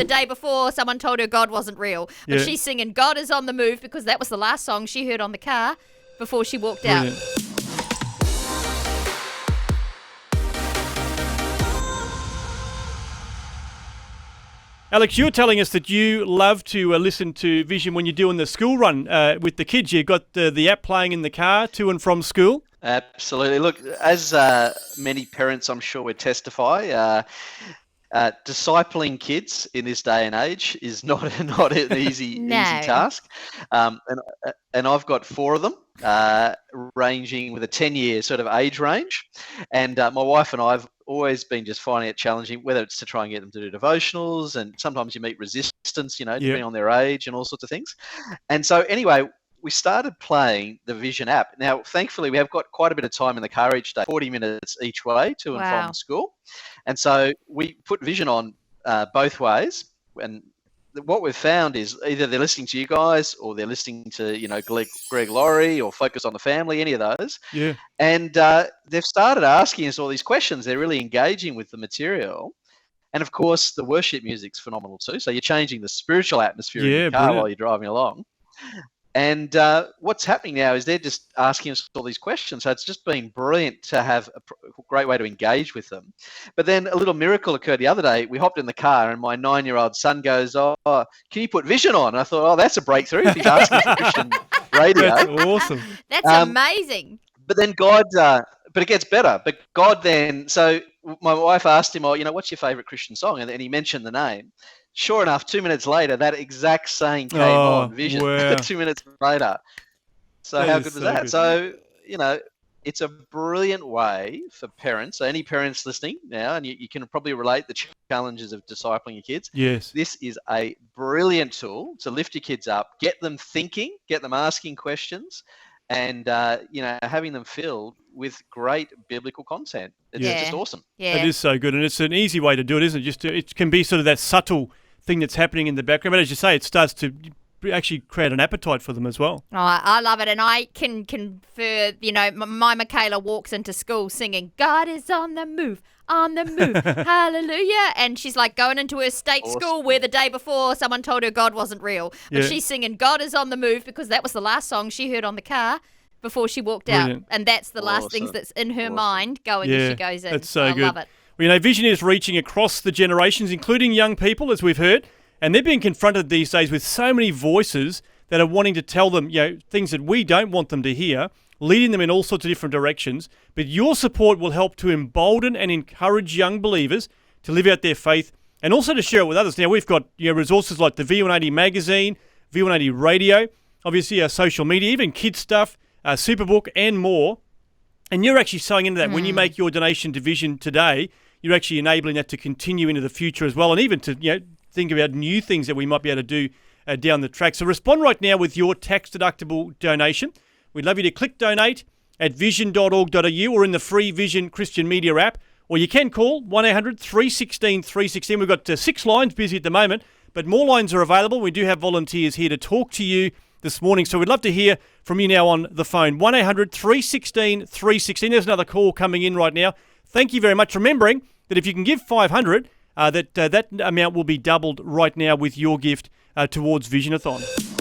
the day before someone told her God wasn't real. But she's singing God is on the Move because that was the last song she heard on the car before she walked out. Alex, you were telling us that you love to listen to Vision when you're doing the school run with the kids. You've got the app playing in the car to and from school. Absolutely. Look, as many parents I'm sure would testify, discipling kids in this day and age is not an easy task. And I've got 4 of them, ranging with a 10-year sort of age range. And my wife and I have always been just finding it challenging, whether it's to try and get them to do devotionals, and sometimes you meet resistance, depending on their age and all sorts of things. And so anyway, we started playing the Vision app. Now, thankfully, we have got quite a bit of time in the car each day, 40 minutes each way to and from school. And so we put Vision on both ways. And what we've found is either they're listening to you guys or they're listening to, Greg Laurie or Focus on the Family, any of those. Yeah. And they've started asking us all these questions. They're really engaging with the material. And, of course, the worship music's phenomenal too. So you're changing the spiritual atmosphere in the car while you're driving along. And what's happening now is they're just asking us all these questions. So it's just been brilliant to have a great way to engage with them. But then a little miracle occurred the other day. We hopped in the car and my 9-year-old son goes, "Oh, can you put Vision on?" And I thought, that's a breakthrough if he's asking for Christian radio. That's awesome. That's amazing. But then God, but it gets better. But God then, so my wife asked him, what's your favourite Christian song? And he mentioned the name. Sure enough, 2 minutes later, that exact same came on Vision. Wow. 2 minutes later. So how good was that? Good. So, it's a brilliant way for parents. So any parents listening now, and you can probably relate the challenges of discipling your kids. Yes. This is a brilliant tool to lift your kids up, get them thinking, get them asking questions, and, having them filled with great biblical content. It's just awesome. Yeah. It is so good. And it's an easy way to do it, isn't it? It can be sort of that subtle thing that's happening in the background. But as you say, it starts to actually create an appetite for them as well. Oh, I love it. And I can confer, my Michaela walks into school singing, God is on the move, hallelujah. And she's like going into her state school where the day before someone told her God wasn't real. But she's singing God is on the move because that was the last song she heard on the car before she walked out. And that's the last things that's in her mind going as she goes in. That's so I good. love it. Well, Vision is reaching across the generations, including young people, as we've heard. And they're being confronted these days with so many voices that are wanting to tell them, things that we don't want them to hear, leading them in all sorts of different directions. But your support will help to embolden and encourage young believers to live out their faith and also to share it with others. Now, we've got resources like the V180 magazine, V180 radio, obviously our social media, even kids stuff, Superbook and more. And you're actually sewing into that. When you make your donation to Vision today, you're actually enabling that to continue into the future as well, and even to think about new things that we might be able to do down the track. So respond right now with your tax-deductible donation. We'd love you to click donate at vision.org.au or in the free Vision Christian Media app, or you can call 1-800-316-316. We've got 6 lines busy at the moment, but more lines are available. We do have volunteers here to talk to you this morning, so we'd love to hear from you now on the phone. 1-800-316-316. There's another call coming in right now. Thank you very much. Remembering that if you can give 500, that amount will be doubled right now with your gift towards Visionathon.